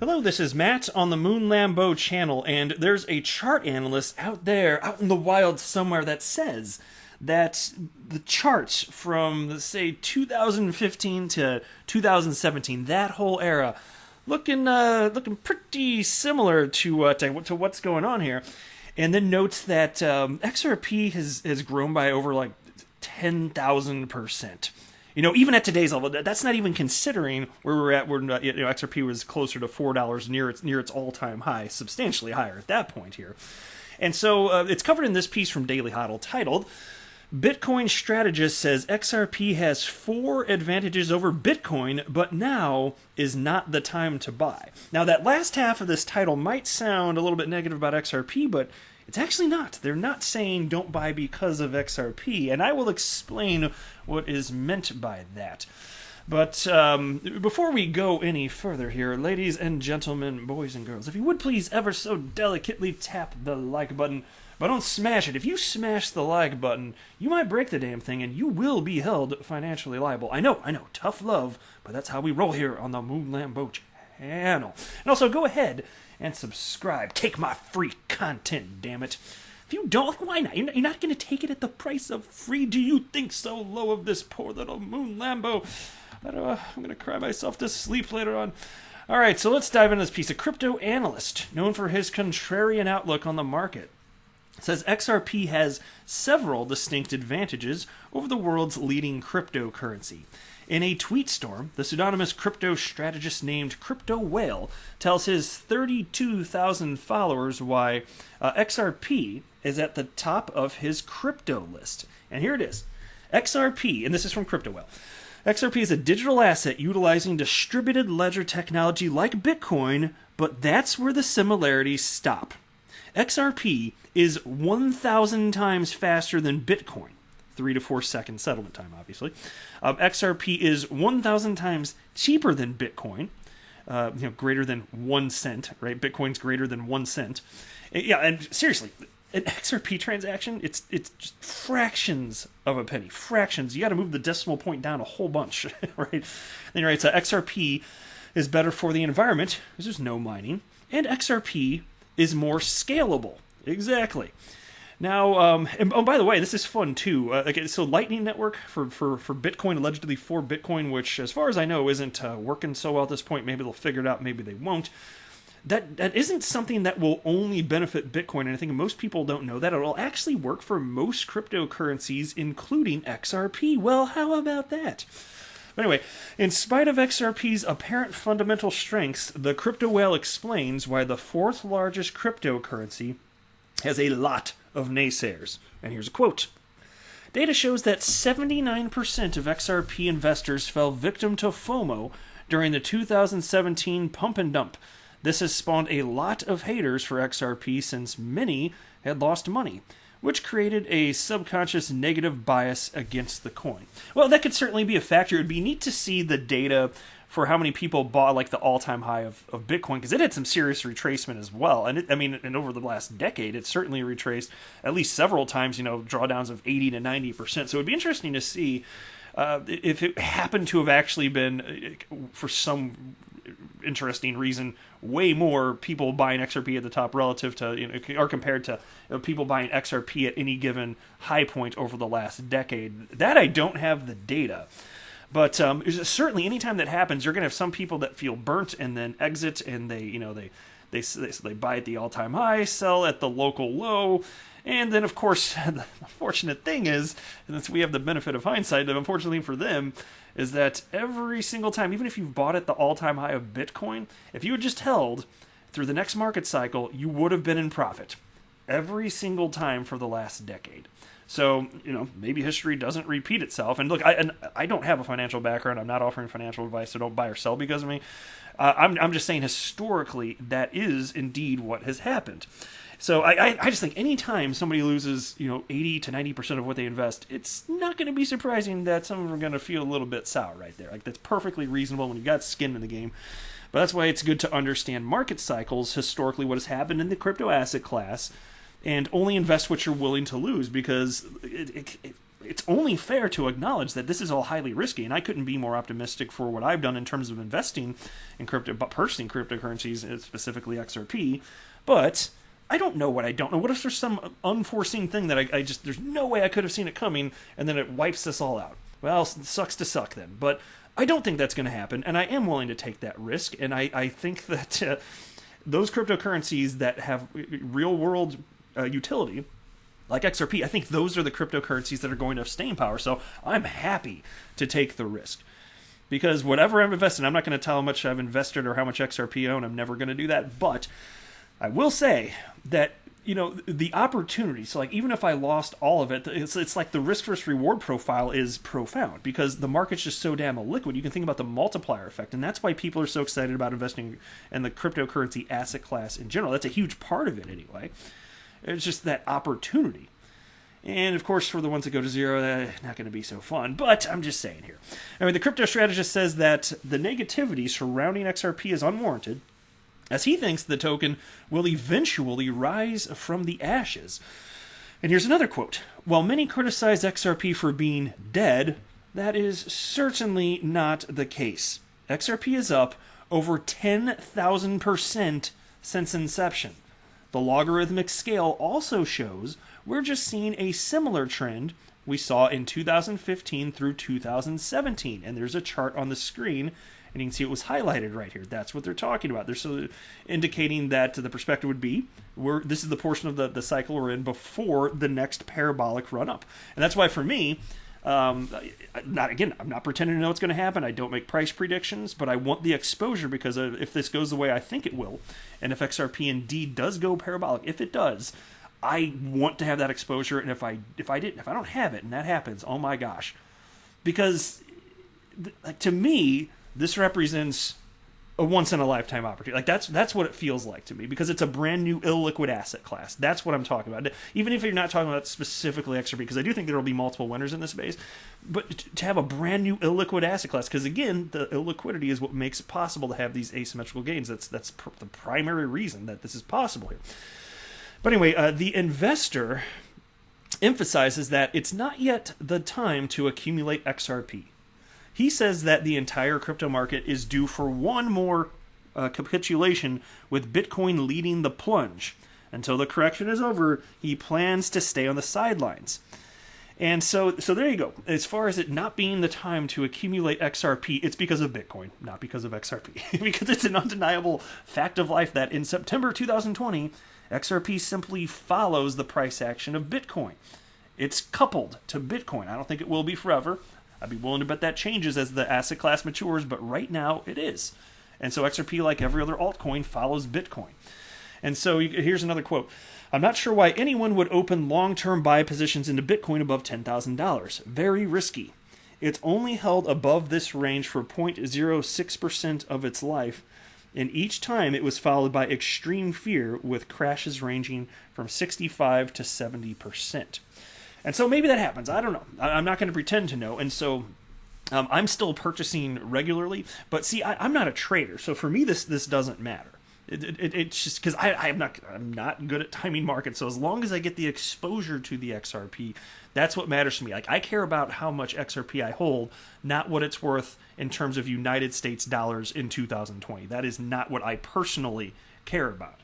Hello, this is Matt on the Moon Lambo channel, and there's a chart analyst out there, out in the wild somewhere, that says that the charts from, say, 2015 to 2017, that whole era, looking pretty similar to what's going on here, and then notes that XRP has grown by over like 10,000%. You know, even at today's level, that's not even considering where we're at. Where XRP was closer to $4 near its all-time high, substantially higher at that point here. And so it's covered in this piece from Daily Hodl titled, "Bitcoin Strategist Says XRP Has 4 Advantages Over Bitcoin, but Now Is Not the Time to Buy." Now, that last half of this title might sound a little bit negative about XRP, but it's actually not. They're not saying don't buy because of XRP, and I will explain what is meant by that. But before we go any further here, ladies and gentlemen, boys and girls, if you would please ever so delicately tap the like button, but don't smash it. If you smash the like button, you might break the damn thing, and you will be held financially liable. I know, tough love, but that's how we roll here on the Moon Lambo channel. And also, go ahead and subscribe. Take my free content, damn it. If you don't, why not? You're not going to take it at the price of free. Do you think so low of this poor little Moon Lambo? I'm going to cry myself to sleep later on. All right, so let's dive into this piece. A crypto analyst known for his contrarian outlook on the market says XRP has several distinct advantages over the world's leading cryptocurrency. In a tweet storm, the pseudonymous crypto strategist named Crypto Whale tells his 32,000 followers why XRP is at the top of his crypto list. And here it is. XRP, and this is from Crypto Whale. XRP is a digital asset utilizing distributed ledger technology like Bitcoin, but that's where the similarities stop. XRP is 1,000 times faster than Bitcoin. 3 to 4 second settlement time, obviously. XRP is 1,000 times cheaper than Bitcoin, greater than 1 cent, right? Bitcoin's greater than 1 cent. Yeah, and seriously, an XRP transaction, it's just fractions of a penny. Fractions. You got to move the decimal point down a whole bunch, right? Then he writes, XRP is better for the environment because there's no mining, and XRP is more scalable. Exactly. Now, by the way, this is fun too. So Lightning Network for Bitcoin, allegedly for Bitcoin, which as far as I know isn't working so well at this point. Maybe they'll figure it out, maybe they won't. That isn't something that will only benefit Bitcoin, and I think most people don't know that. It'll actually work for most cryptocurrencies, including XRP. Well, how about that? But anyway, in spite of XRP's apparent fundamental strengths, the Crypto Whale explains why the 4th largest cryptocurrency has a lot of naysayers. And here's a quote. Data shows that 79% of XRP investors fell victim to FOMO during the 2017 pump and dump. This has spawned a lot of haters for XRP since many had lost money, which created a subconscious negative bias against the coin. Well, that could certainly be a factor. It would be neat to see the data for how many people bought like the all-time high of Bitcoin, because it had some serious retracement as well. And and over the last decade, it's certainly retraced at least several times, drawdowns of 80 to 90%. So it would be interesting to see if it happened to have actually been, for some interesting reason, way more people buying XRP at the top relative to, or compared to people buying XRP at any given high point over the last decade. That I don't have the data. But certainly, anytime that happens, you're going to have some people that feel burnt and then exit, and they buy at the all-time high, sell at the local low, and then, of course, the unfortunate thing is, since we have the benefit of hindsight, that unfortunately for them, is that every single time, even if you've bought at the all-time high of Bitcoin, if you had just held through the next market cycle, you would have been in profit every single time for the last decade. So, maybe history doesn't repeat itself. And look, I don't have a financial background. I'm not offering financial advice, so don't buy or sell because of me. I'm just saying historically that is indeed what has happened. So I just think anytime somebody loses, 80 to 90% of what they invest, it's not going to be surprising that some of them are going to feel a little bit sour right there. Like, that's perfectly reasonable when you've got skin in the game. But that's why it's good to understand market cycles, historically what has happened in the crypto asset class, and only invest what you're willing to lose, because it's only fair to acknowledge that this is all highly risky, and I couldn't be more optimistic for what I've done in terms of investing in crypto, but purchasing cryptocurrencies, specifically XRP. But I don't know what I don't know. What if there's some unforeseen thing that I just, there's no way I could have seen it coming, and then it wipes us all out? Well, it sucks to suck then. But I don't think that's going to happen, and I am willing to take that risk, and I think that those cryptocurrencies that have real-world utility, like XRP, I think those are the cryptocurrencies that are going to have staying power. So I'm happy to take the risk. Because whatever I'm investing, I'm not going to tell how much I've invested or how much XRP I own. I'm never going to do that. But I will say that, the opportunity, so like even if I lost all of it, it's like the risk versus reward profile is profound because the market's just so damn illiquid. You can think about the multiplier effect, and that's why people are so excited about investing in the cryptocurrency asset class in general. That's a huge part of it anyway. It's just that opportunity. And of course, for the ones that go to zero, not going to be so fun. But I'm just saying here. Anyway, the crypto strategist says that the negativity surrounding XRP is unwarranted, as he thinks the token will eventually rise from the ashes. And here's another quote. While many criticize XRP for being dead, that is certainly not the case. XRP is up over 10,000% since inception. The logarithmic scale also shows we're just seeing a similar trend we saw in 2015 through 2017. And there's a chart on the screen, and you can see it was highlighted right here. That's what they're talking about. They're so indicating that the perspective would be, this is the portion of the cycle we're in before the next parabolic run up. And that's why for me, I'm not pretending to know what's going to happen. I don't make price predictions, but I want the exposure because if this goes the way I think it will, and if XRP indeed does go parabolic, if it does, I want to have that exposure. And if I don't have it and that happens, oh my gosh, because to me, this represents a once-in-a-lifetime opportunity. Like, that's what it feels like to me, because it's a brand new illiquid asset class. That's what I'm talking about. Even if you're not talking about specifically XRP, because I do think there will be multiple winners in this space, but to have a brand new illiquid asset class, because again, the illiquidity is what makes it possible to have these asymmetrical gains. That's the primary reason that this is possible here. But anyway, the investor emphasizes that it's not yet the time to accumulate XRP. He says that the entire crypto market is due for one more capitulation, with Bitcoin leading the plunge. Until the correction is over, he plans to stay on the sidelines. And so there you go. As far as it not being the time to accumulate XRP, it's because of Bitcoin, not because of XRP. Because it's an undeniable fact of life that in September 2020, XRP simply follows the price action of Bitcoin. It's coupled to Bitcoin. I don't think it will be forever. I'd be willing to bet that changes as the asset class matures, but right now it is. And so XRP, like every other altcoin, follows Bitcoin. And so here's another quote. I'm not sure why anyone would open long-term buy positions into Bitcoin above $10,000. Very risky. It's only held above this range for 0.06% of its life, and each time it was followed by extreme fear, with crashes ranging from 65 to 70%. And so maybe that happens. I don't know. I'm not going to pretend to know. And so I'm still purchasing regularly. But see, I'm not a trader. So for me, this doesn't matter. It's just because I'm not good at timing markets. So as long as I get the exposure to the XRP, that's what matters to me. Like, I care about how much XRP I hold, not what it's worth in terms of United States dollars in 2020. That is not what I personally care about,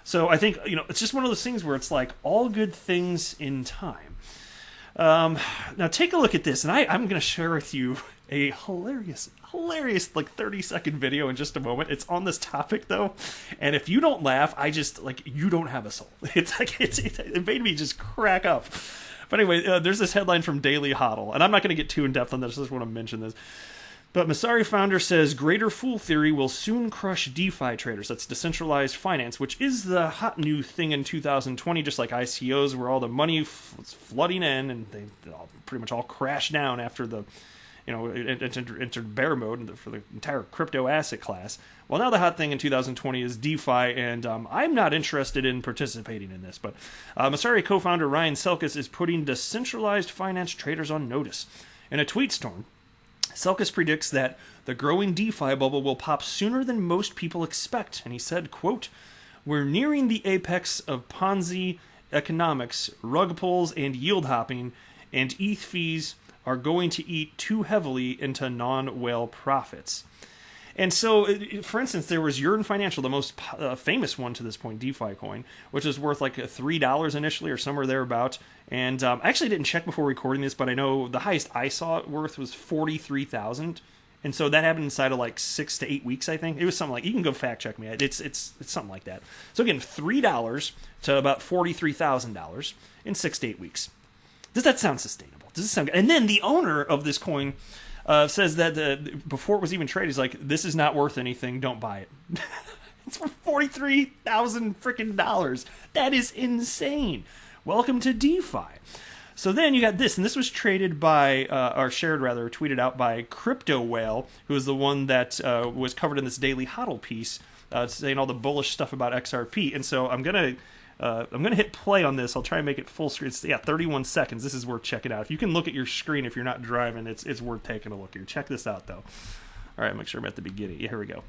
So I think, it's just one of those things where it's like all good things in time. Now take a look at this, and I'm going to share with you a hilarious like 30-second video in just a moment. It's on this topic though, and if you don't laugh, you don't have a soul. It's like it made me just crack up. But anyway, there's this headline from Daily Hodl, and I'm not going to get too in depth on this. I just want to mention this. But Messari founder says greater fool theory will soon crush DeFi traders. That's decentralized finance, which is the hot new thing in 2020, just like ICOs, where all the money was flooding in, and they pretty much all crashed down after it entered bear mode for the entire crypto asset class. Well, now the hot thing in 2020 is DeFi, and I'm not interested in participating in this. But Messari co-founder Ryan Selkis is putting decentralized finance traders on notice. In a tweet storm, Selkis predicts that the growing DeFi bubble will pop sooner than most people expect, and he said, quote, "We're nearing the apex of Ponzi economics, rug pulls, and yield hopping, and ETH fees are going to eat too heavily into non-whale profits. And so, for instance, there was Yearn Financial, the most famous one to this point, DeFi coin, which is worth like $3 initially or somewhere thereabout. And I actually didn't check before recording this, but I know the highest I saw it worth was 43,000. And so that happened inside of like 6 to 8 weeks, I think. It was something like, you can go fact check me. It's something like that. So again, $3 to about $43,000 in 6 to 8 weeks. Does that sound sustainable? Does it sound good? And then the owner of this coin says that before it was even traded, he's like, this is not worth anything. Don't buy it. It's for $43,000 freaking dollars. That is insane. Welcome to DeFi. So then you got this, and this was traded by, or shared rather, tweeted out by Crypto Whale, who is the one that was covered in this Daily Hodl piece, saying all the bullish stuff about XRP. And so I'm gonna hit play on this. I'll try and make it full screen. It's, 31 seconds. This is worth checking out. If you can look at your screen if you're not driving, it's worth taking a look here. Check this out though. All right, make sure I'm at the beginning. Yeah, here we go.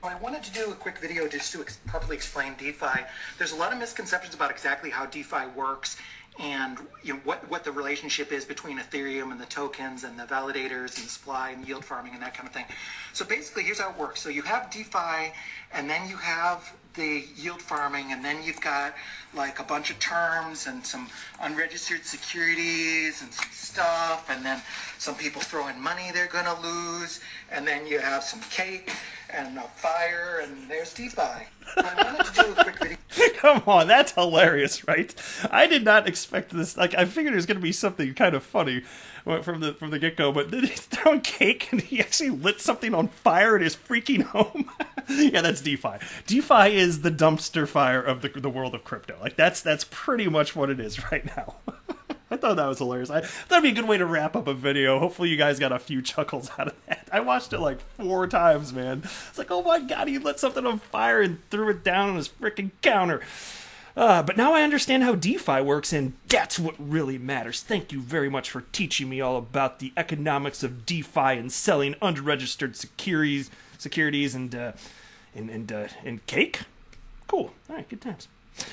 I wanted to do a quick video just to properly explain DeFi. There's a lot of misconceptions about exactly how DeFi works and what the relationship is between Ethereum and the tokens and the validators and the supply and yield farming and that kind of thing. So basically, here's how it works. So you have DeFi, and then you have the yield farming, and then you've got like a bunch of terms and some unregistered securities and some stuff, and then some people throw in money they're going to lose, and then you have some cake and a fire, and there's DeFi. I wanted to do a quick video. Come on, that's hilarious, right? I did not expect this. Like, I figured it was going to be something kind of funny from the get-go, but then he's throwing cake and he actually lit something on fire in his freaking home. Yeah, that's DeFi. DeFi is the dumpster fire of the world of crypto. Like, that's pretty much what it is right now. I thought that was hilarious. That'd be a good way to wrap up a video. Hopefully you guys got a few chuckles out of that. I watched it like 4 times, man. It's like, oh my god, he lit something on fire and threw it down on his freaking counter. But now I understand how DeFi works, and that's what really matters. Thank you very much for teaching me all about the economics of DeFi and selling unregistered securities and cake. Cool. All right, good times.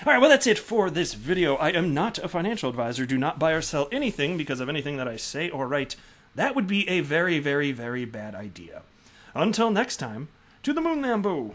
All right, well, that's it for this video. I am not a financial advisor. Do not buy or sell anything because of anything that I say or write. That would be a very, very, very bad idea. Until next time, to the moon, Lambo.